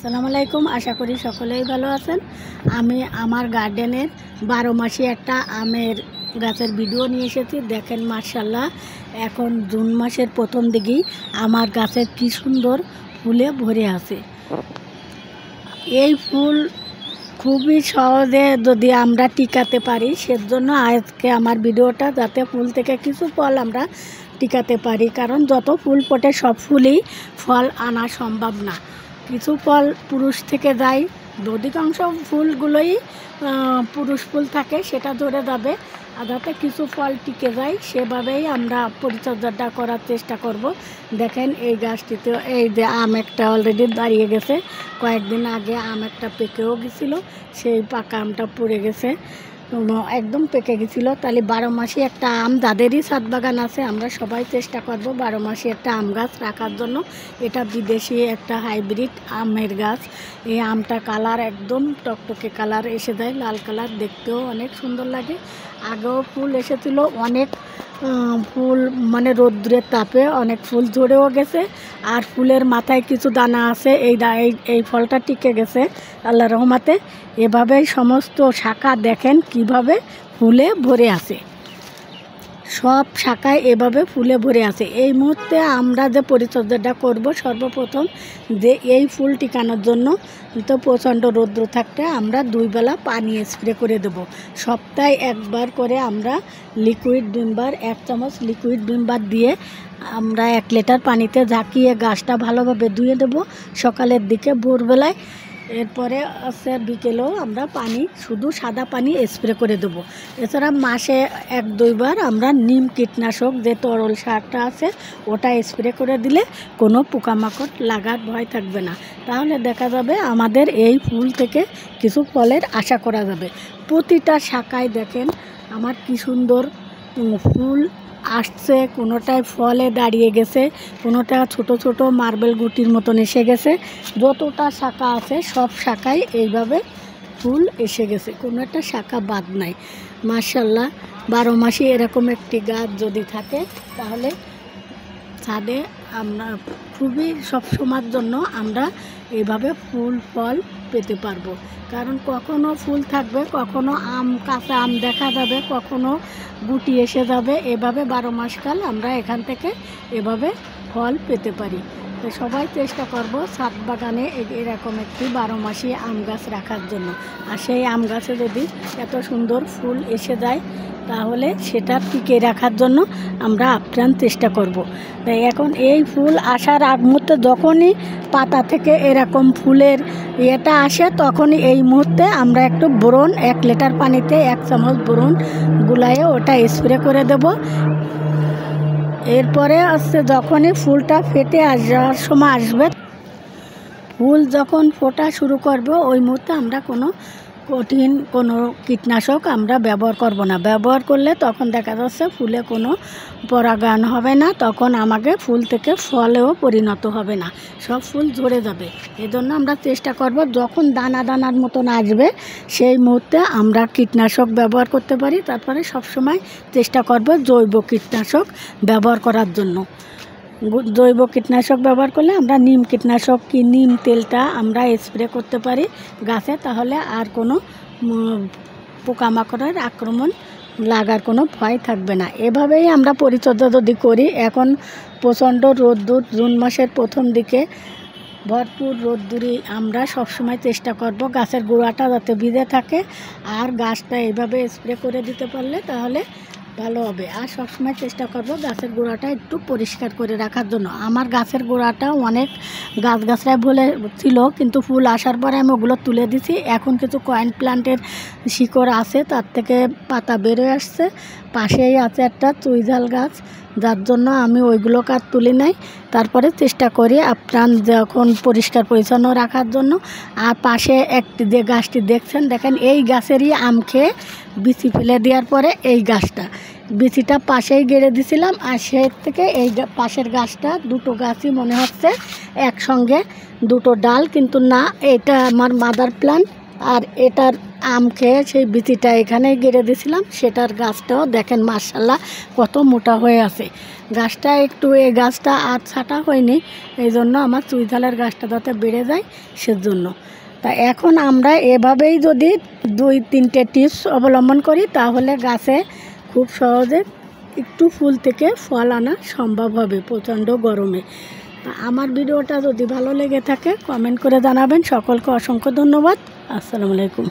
আসসালামু আলাইকুম। আশা করি সকলেই ভালো আছেন। আমি আমার গার্ডেনের 12 মাসি একটা আমের গাছের ভিডিও নিয়ে এসেছি। দেখেন মাশাআল্লাহ, এখন জুন মাসের প্রথম দিকেই আমার গাছে কি সুন্দর ফুলে ভরে আছে। এই ফুল খুবই সহজে যদি আমরা টিকাতে পারি, সেজন্য আজকে আমার ভিডিওটা, যাতে ফুল থেকে কিছু ফল আমরা টিকাতে পারি। কারণ যত ফুল ফোটে সব ফুলই ফল আনা সম্ভব না, কিছু ফল পুরুষ থেকে যায়। অধিকাংশ ফুলগুলোই পুরুষ ফুল থাকে, সেটা ধরে যাবে। আর যাতে কিছু ফল টিকে যায় সেভাবেই আমরা পরিচর্যাটা করার চেষ্টা করব। দেখেন এই গাছটিতে এই যে আম একটা অলরেডি দাঁড়িয়ে গেছে। কয়েকদিন আগে আম একটা পেকেও গেছিলো, সেই পাকা আমটা পড়ে গেছে, একদম পেকে গেছিলো। তাহলে 12 মাসি একটা আম, যাদেরই ছাদ বাগান আছে আমরা সবাই চেষ্টা করব 12 মাসি একটা আম গাছ রাখার জন্য। এটা বিদেশি একটা হাইব্রিড আমের গাছ। এই আমটা কালার একদম টকটকে কালার এসে যায়, লাল কালার, দেখতেও অনেক সুন্দর লাগে। আগেও ফুল এসেছিলো অনেক, ফুল মানে রৌদ্রের তাপে অনেক ফুল ঝরেও গেছে। আর ফুলের মাথায় কিছু দানা আছে, এই ফলটা টিকে গেছে আল্লাহর রহমতে। এভাবেই সমস্ত শাখা দেখেন কিভাবে ফুলে ভরে আছে, সব শাখায় এভাবে ফুলে ভরে আছে। এই মুহূর্তে আমরা যে পরিচর্যাটা করব, সর্বপ্রথম যে এই ফুল টিকানোর জন্য তো প্রচণ্ড রৌদ্র থাকতে আমরা 2 বেলা পানি স্প্রে করে দেব। সপ্তাহে একবার করে আমরা লিকুইড ভিমবার, 1 চামচ লিকুইড ভিমবার দিয়ে আমরা 1 লিটার পানিতে ঝাঁকিয়ে গাছটা ভালোভাবে ধুয়ে দেব সকালের দিকে, ভোরবেলায়। এরপরে আছে বিকেলেও আমরা পানি, শুধু সাদা পানি স্প্রে করে দেবো। এছাড়া মাসে 1-2 বার আমরা নিম কীটনাশক, যে তরল সারটা আছে, ওটা স্প্রে করে দিলে কোনো পোকামাকড় লাগার ভয় থাকবে না। তাহলে দেখা যাবে আমাদের এই ফুল থেকে কিছু ফলের আশা করা যাবে। প্রতিটা শাখায় দেখেন আমার কি সুন্দর ফুল আসছে, কোনোটায় ফলে দাঁড়িয়ে গেছে, কোনোটা ছোট ছোট মার্বেল গুটির মতন এসে গেছে। যতটা শাখা আছে সব শাখায় এইভাবে ফুল এসে গেছে, কোনো একটা শাখা বাদ নাই। মাশাআল্লাহ, 12 মাসে এরকম একটি গাছ যদি থাকে তাহলে ছাদে আমরা খুবই সবসময়ের জন্য আমরা এইভাবে ফুল ফল পেতে পারবো। কারণ কখনো ফুল থাকবে, কখনো কাঁচা আম দেখা যাবে, কখনো গুটি এসে যাবে। এভাবে 12 মাসকাল আমরা এখান থেকে এভাবে ফল পেতে পারি। তো সবাই চেষ্টা করব ছাদ বাগানে এরকম একটি 12 মাসি আম গাছ রাখার জন্য। আর সেই আম গাছে যদি এত সুন্দর ফুল এসে যায় তাহলে সেটা টিকে রাখার জন্য আমরা আপ্রাণ চেষ্টা করব। তাই এখন এই ফুল আসার আগ মুহূর্তে যখনই পাতা থেকে এরকম ফুলের ইয়েটা আসে, তখনই এই মুহূর্তে আমরা একটু বোরন, 1 লিটার পানিতে 1 চামচ বোরন গুলায়ে ওটা স্প্রে করে দেব। এরপরে আসছে যখনই ফুলটা ফেটে যাওয়ার সময় আসবে, ফুল যখন ফোটা শুরু করবে, ওই মুহূর্তে আমরা কোনো কঠিন কোনো কীটনাশক আমরা ব্যবহার করব না। ব্যবহার করলে তখন দেখা যাচ্ছে ফুলে কোনো পরাগায়ন হবে না, তখন আমাকে ফুল থেকে ফলেও পরিণত হবে না, সব ফুল ঝরে যাবে। এজন্য আমরা চেষ্টা করব যখন দানা দানার মতন আসবে সেই মুহূর্তে আমরা কীটনাশক ব্যবহার করতে পারি। তারপরে সবসময় চেষ্টা করব জৈব কীটনাশক ব্যবহার করার জন্য। জৈব কীটনাশক ব্যবহার করলে আমরা নিম কীটনাশক কি নিম তেলটা আমরা স্প্রে করতে পারি গাছে, তাহলে আর কোনো পোকামাকড়ের আক্রমণ লাগার কোনো ভয় থাকবে না। এভাবেই আমরা পরিচর্যা যদি করি। এখন প্রচণ্ড রোদ্দুর, জুন মাসের প্রথম দিকে ভরপুর রোদ্দুরে আমরা সবসময় চেষ্টা করব গাছের গোড়াটা যাতে ভিজে থাকে, আর গাছটা এইভাবে স্প্রে করে দিতে পারলে তাহলে ভালো হবে। আর সবসময় চেষ্টা করব গাছের গোড়াটা একটু পরিষ্কার করে রাখার জন্য। আমার গাছের গোড়াটা অনেক গাছগাছড়ায় বলে ছিল, কিন্তু ফুল আসার পরে আমি ওগুলো তুলে দিছি। এখন কিছু কয়েন প্লান্টের শিকড় আছে, তার থেকে পাতা বেরোয় আসছে। পাশেই আছে একটা চুইঝাল গাছ, যার জন্য আমি ওইগুলোকে আর তুলি নাই। তারপরে চেষ্টা করি আপনার যখন পরিষ্কার পরিচ্ছন্ন রাখার জন্য। আর পাশে একটি যে গাছটি দেখছেন, দেখেন এই গাছেরই আম খেয়ে বিচি ফেলে দেওয়ার পরে এই গাছটা, বিচিটা পাশেই গেড়ে দিছিলাম। আর সে থেকে এই পাশের গাছটা, দুটো গাছই মনে হচ্ছে একসঙ্গে দুটো ডাল, কিন্তু না, এটা আমার মাদার প্ল্যান্ট, আর এটার আম খেয়ে সেই বিচিটা এখানেই গেড়ে দিয়েছিলাম, সেটার গাছটাও দেখেন মাশাআল্লাহ কত মোটা হয়ে আছে। গাছটা একটু, এই গাছটা আর ছাটা হয়নি, এই জন্য আমার চুইঝালের গাছটা যাতে বেড়ে যায় সেজন্য। তা এখন আমরা এভাবেই যদি 2-3টে টিপস অবলম্বন করি তাহলে গাছে খুব সহজে একটু ফুল থেকে ফল আনা সম্ভব হবে প্রচণ্ড গরমে। আমার ভিডিওটা যদি ভালো লেগে থাকে কমেন্ট করে জানাবেন। সকলকে অসংখ্য ধন্যবাদ। আসসালামু আলাইকুম।